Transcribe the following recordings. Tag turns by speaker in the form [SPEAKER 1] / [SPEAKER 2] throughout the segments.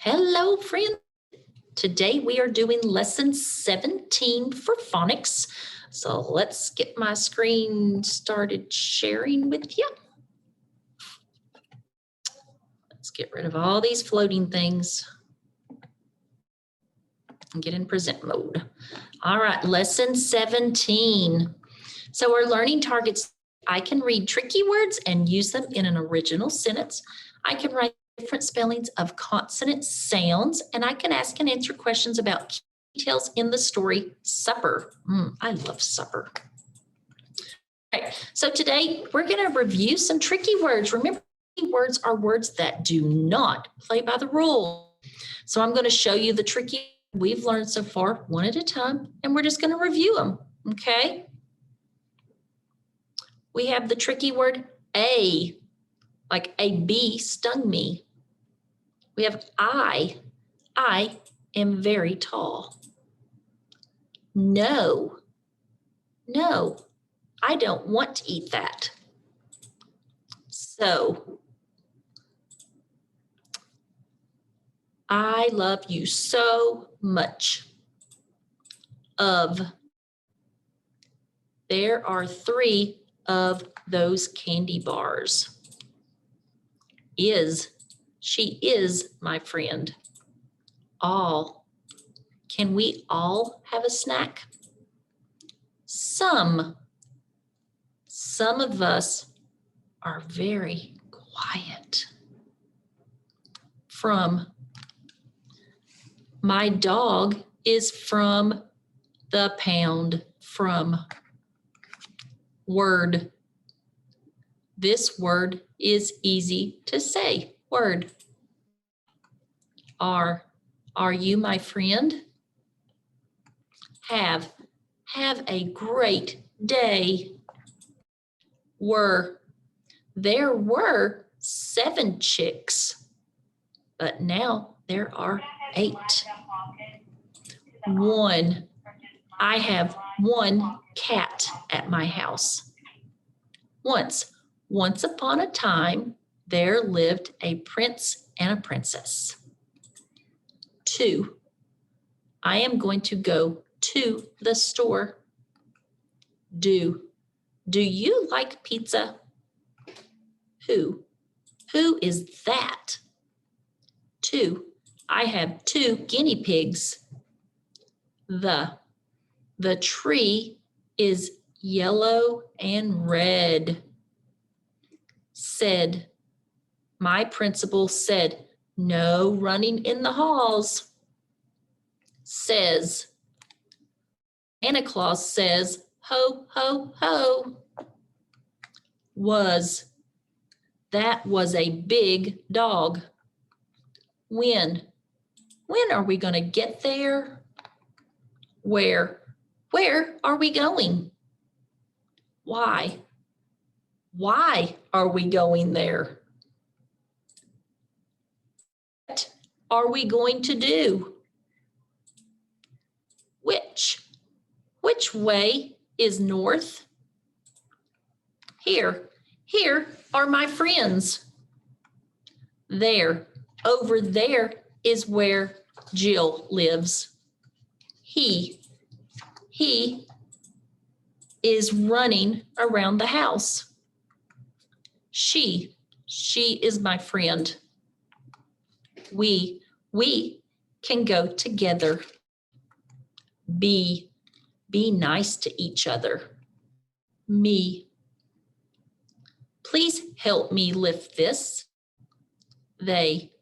[SPEAKER 1] Hello, friends. Today we are doing lesson 17 for phonics. So let's get my screen started sharing with you. Let's get rid of all these floating things and get in present mode. All right, lesson 17. So our learning targets, I can read tricky words and use them in an original sentence. I can write different spellings of consonant sounds, and I can ask and answer questions about details in the story Supper. I love supper. All right, so today we're going to review some tricky words. Remember, tricky words are words that do not play by the rule. So I'm going to show you the tricky we've learned so far one at a time, and we're just going to review them, okay? We have the tricky word a, like a bee stung me. We have I am very tall. No, I don't want to eat that. So, I love you so much. Of, there are 3 of those candy bars. Is, she is my friend. All, can we all have a snack? Some of us are very quiet. From, my dog is from the pound. From, word, this word is easy to say. Word, are you my friend? Have a great day. Were, there were 7 chicks, but now there are 8. 1, I have 1 cat at my house. Once upon a time, there lived a prince and a princess. 2, I am going to go to the store. Do you like pizza? Who is that? 2, I have 2 guinea pigs. The tree is yellow and red. Said, my principal said, no running in the halls. Says, Santa Claus says, ho, ho, ho. Was, that was a big dog. When are we going to get there? Where are we going? Why are we going there? What are we going to do? Which way is north? Here are my friends. There, over there is where Jill lives. He is running around the house. She is my friend. We can go together. Be nice to each other. Me, please help me lift this. They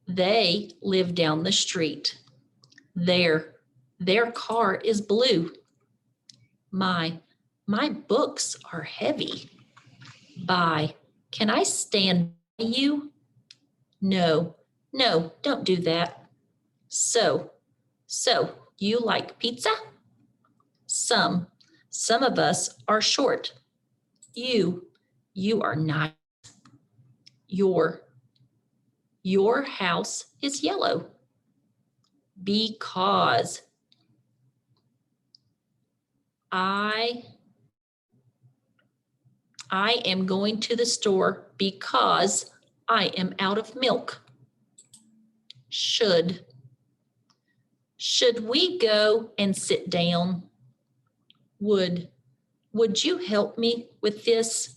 [SPEAKER 1] live down the street. Their car is blue. My books are heavy. Can I stand by you? No, don't do that. So you like pizza? Some of us are short. You are nice. Your house is yellow. Because I am going to the store because I am out of milk. should. Should we go and sit down? Would. Would you help me with this?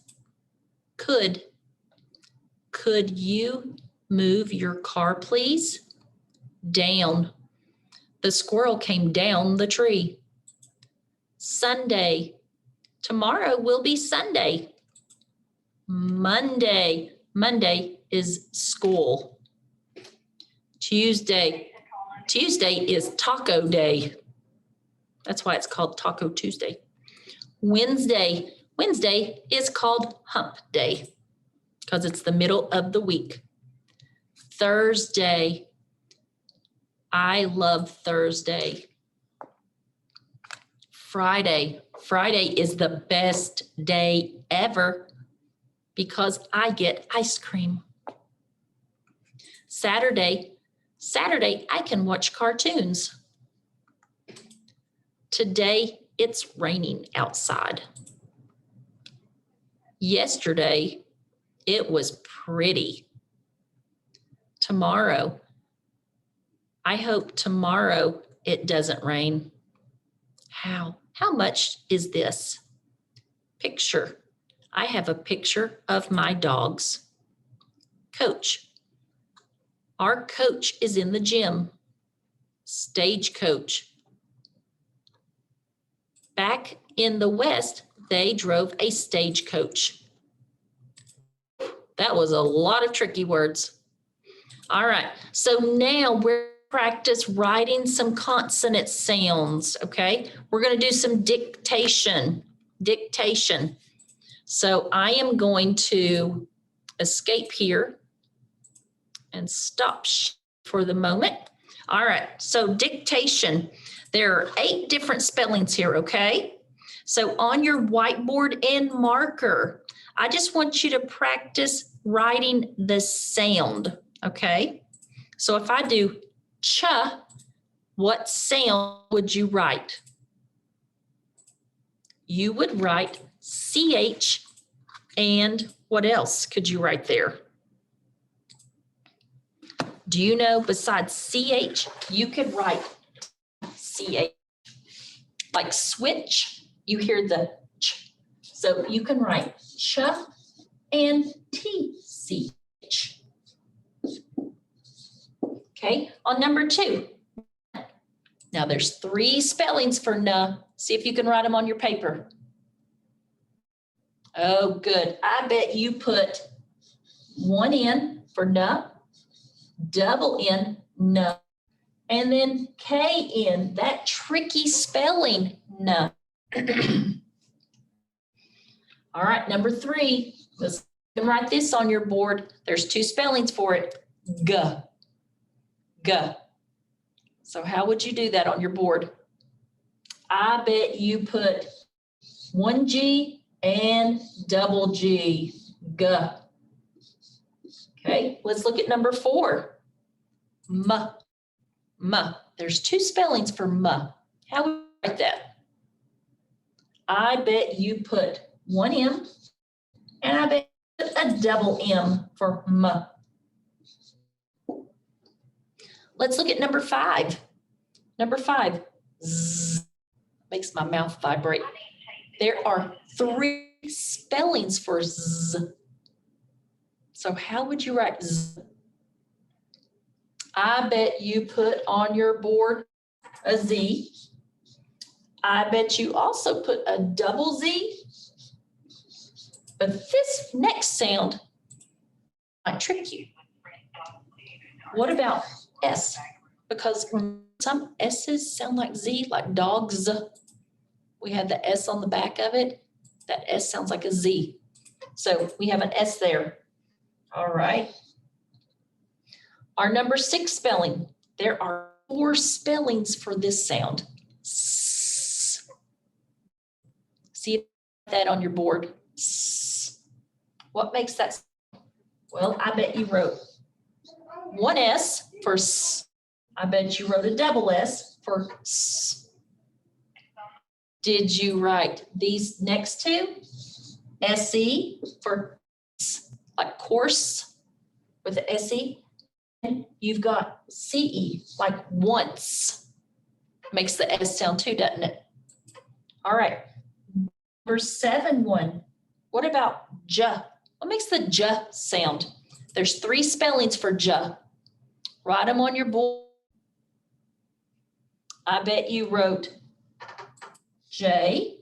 [SPEAKER 1] Could. Could you move your car, please? Down. The squirrel came down the tree. Sunday. Tomorrow will be Sunday. Monday. Monday is school. Tuesday. Tuesday is taco day. That's why it's called Taco Tuesday. Wednesday. Wednesday is called hump day because it's the middle of the week. Thursday. I love Thursday. Friday. Friday is the best day ever because I get ice cream. Saturday. Saturday, I can watch cartoons. Today, it's raining outside. Yesterday, it was pretty. Tomorrow, I hope tomorrow it doesn't rain. How much is this? Picture. I have a picture of my dogs. Coach. Our coach is in the gym. Stagecoach. Back in the West, they drove a stagecoach. That was a lot of tricky words. All right, so now we're practice writing some consonant sounds, okay? We're gonna do some dictation. So I am going to escape here and stop for the moment. All right, so dictation. There are 8 different spellings here, okay? So on your whiteboard and marker, I just want you to practice writing the sound, okay? So if I do ch, what sound would you write? You would write CH, and what else could you write there? Do you know besides CH, you could write CH. Like switch, you hear the ch. So you can write ch and TCH. Okay, on number 2. Now there's 3 spellings for N. See if you can write them on your paper. Oh, good. I bet you put 1 N for N, double N, N, and then K-N, that tricky spelling, N. All right, number 3, let's write this on your board. There's 2 spellings for it, G, G. So how would you do that on your board? I bet you put 1 G and double G, G. Okay, let's look at number 4, M. M. There's 2 spellings for M. How would you write that? I bet you put 1 M and I bet you put a double M for M. Let's look at number 5. Number 5, Z. Makes my mouth vibrate. There are 3 spellings for Z. So how would you write Z? I bet you put on your board a Z. I bet you also put a double Z. But this next sound might trick you. What about S? Because some S's sound like Z, like dogs. We have the S on the back of it. That S sounds like a Z. So we have an S there. All right. Our number 6 spelling. There are 4 spellings for this sound. S. See that on your board. S. What makes that sound? Well, I bet you wrote 1 S for S. I bet you wrote a double S for S. Did you write these next 2? SE for S, like course with the SE. You've got CE, like once. Makes the S sound too, doesn't it? All right. Number 7 one. What about J? What makes the J sound? There's 3 spellings for J. Write them on your board. I bet you wrote J.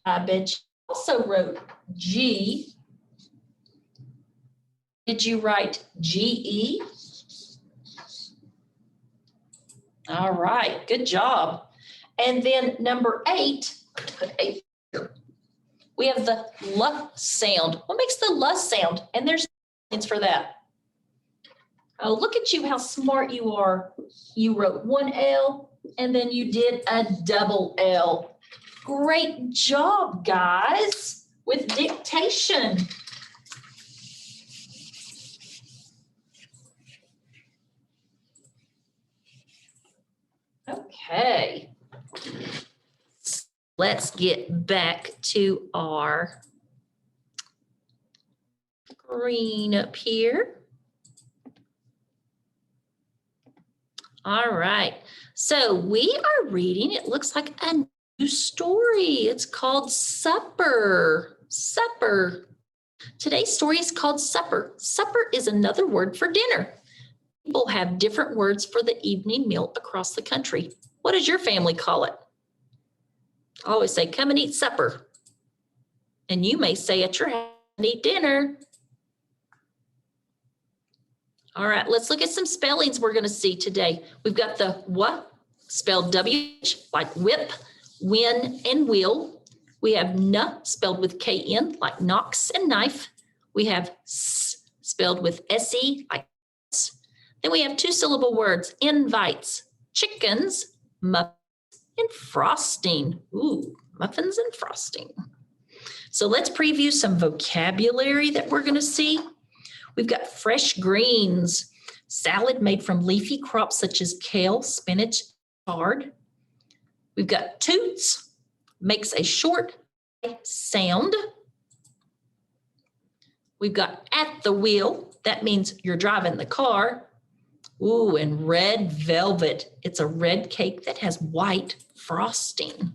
[SPEAKER 1] I bet you also wrote G. Did you write GE? All right, good job. And then number 8, put 8 here. We have the L sound. What makes the L sound? And there's names for that. Oh, look at you, how smart you are. You wrote 1 L and then you did a double L. Great job, guys, with dictation. Okay. Let's get back to our screen up here. All right. So we are reading, it looks like a new story. It's called Supper. Supper. Today's story is called Supper. Supper is another word for dinner. People have different words for the evening meal across the country. What does your family call it? I always say, come and eat supper. And you may say at your house, eat dinner. All right, let's look at some spellings we're going to see today. We've got the W, spelled W-H, like whip, win, and wheel. We have N, spelled with K-N, like knocks and knife. We have S, spelled with S-E, like S. Then we have 2-syllable words, invites, chickens, muffins, and frosting. Ooh, muffins and frosting. So let's preview some vocabulary that we're going to see. We've got fresh greens, salad made from leafy crops such as kale, spinach, chard. We've got toots, makes a short sound. We've got at the wheel, that means you're driving the car. Ooh, and red velvet. It's a red cake that has white frosting.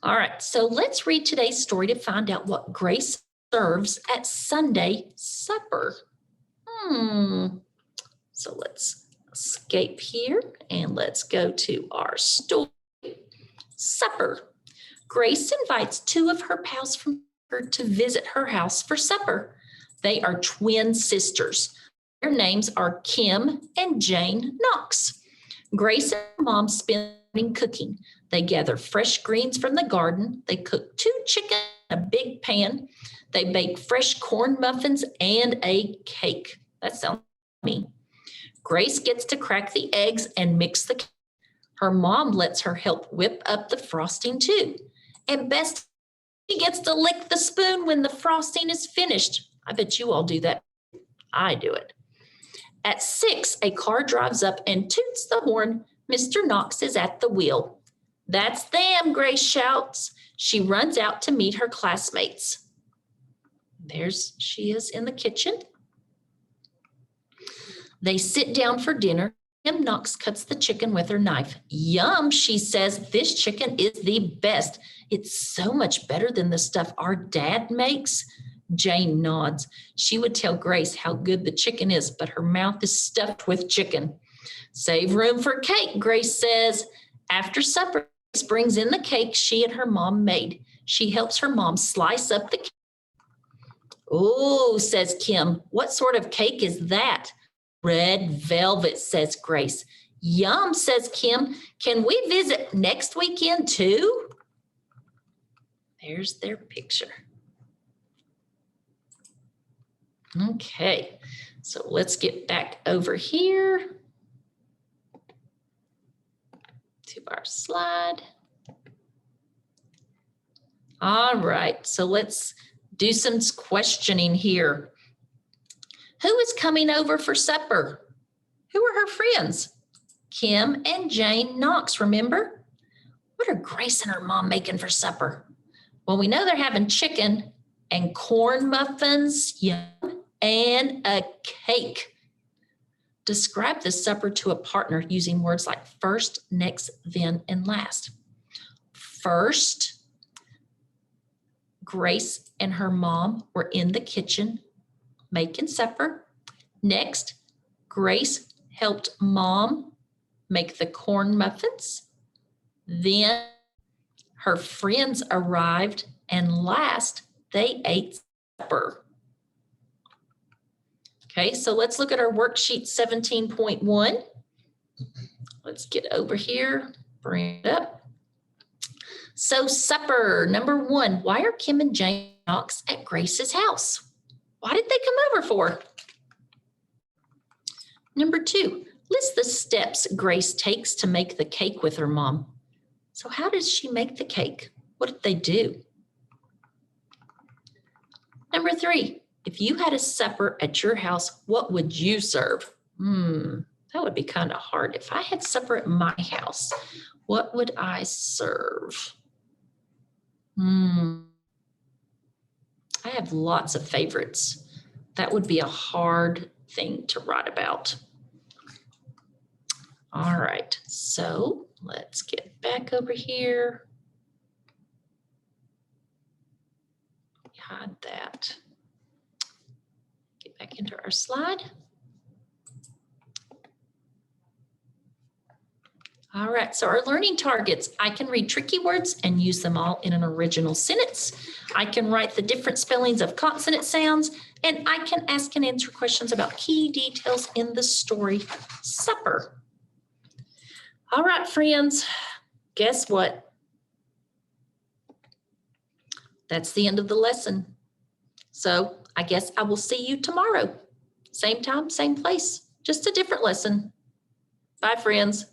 [SPEAKER 1] All right, so let's read today's story to find out what Grace serves at Sunday supper. So let's escape here and let's go to our story. Supper. Grace invites 2 of her pals from her to visit her house for supper. They are twin sisters. Their names are Kim and Jane Knox. Grace and her mom spend the morning cooking. They gather fresh greens from the garden. They cook 2 chickens in a big pan. They bake fresh corn muffins and a cake. That sounds yummy. Grace gets to crack the eggs and mix the cake. Her mom lets her help whip up the frosting too. And best, she gets to lick the spoon when the frosting is finished. I bet you all do that. I do it. At 6, a car drives up and toots the horn. Mr. Knox is at the wheel. That's them, Grace shouts. She runs out to meet her classmates. She is in the kitchen. They sit down for dinner. Kim Knox cuts the chicken with her knife. Yum, she says, this chicken is the best. It's so much better than the stuff our dad makes. Jane nods. She would tell Grace how good the chicken is, but her mouth is stuffed with chicken. Save room for cake, Grace says. After supper, Grace brings in the cake she and her mom made. She helps her mom slice up the cake. Oh, says Kim. What sort of cake is that? Red velvet, says Grace. Yum, says Kim. Can we visit next weekend too? There's their picture. Okay, so let's get back over here to our slide. All right, so let's do some questioning here. Who is coming over for supper? Who are her friends? Kim and Jane Knox, remember? What are Grace and her mom making for supper? Well, we know they're having chicken and corn muffins, yum, and a cake. Describe the supper to a partner using words like first, next, then, and last. First, Grace and her mom were in the kitchen making supper. Next, Grace helped mom make the corn muffins. Then her friends arrived, and last, they ate supper. Okay, so let's look at our worksheet 17.1. Let's get over here, bring it up. So supper, number 1, why are Kim and Jane Knox at Grace's house? Why did they come over for? Number 2, list the steps Grace takes to make the cake with her mom. So how does she make the cake? What did they do? Number 3, if you had a supper at your house, what would you serve? That would be kind of hard. If I had supper at my house, what would I serve? I have lots of favorites. That would be a hard thing to write about. All right, so let's get back over here. Hide that. Get back into our slide. All right, so our learning targets, I can read tricky words and use them all in an original sentence. I can write the different spellings of consonant sounds, and I can ask and answer questions about key details in the story Supper. All right, friends, guess what? That's the end of the lesson. So I guess I will see you tomorrow. Same time, same place, just a different lesson. Bye, friends.